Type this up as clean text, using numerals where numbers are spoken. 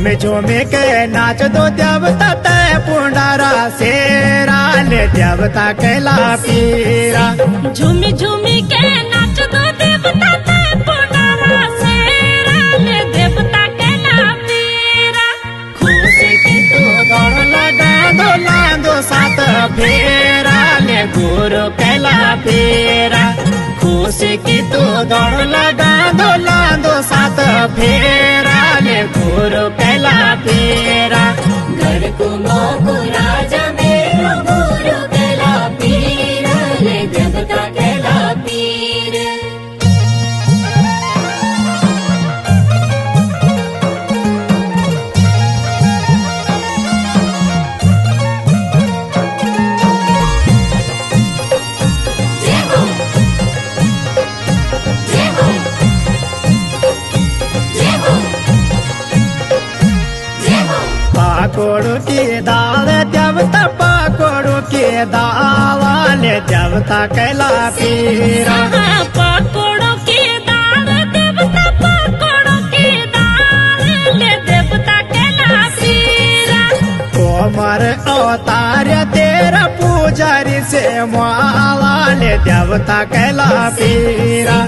झूमे झूमे के नाच दो देवता ते पुंडारा शेरा ले देवता कैला पीरा। झूमी झूमी के नाच दो देवता ते पुंडारा शेरा ले देवता कैला पीरा। खुशी की तू दौड़ लगा दो लांदो सात फेरा ले गुरु कैला पीरा। खुशी की तू दौड़ लगा दो लांदो सात फेरा ले गुरु कैला पीरा। घर को मोको राजा मेरो गुरु कैला पीरा ले देवता कैला पीर। पाकोड़ू की दाल देवता पाकोड़ू की दाल देवता कैला पीरा। पकोड़ों की दाल देवता पकोड़ों की दाल ले देवता कैला पीरा। कोमर अवतार तेरा पुजारी से माला ले देवता कैला पीरा।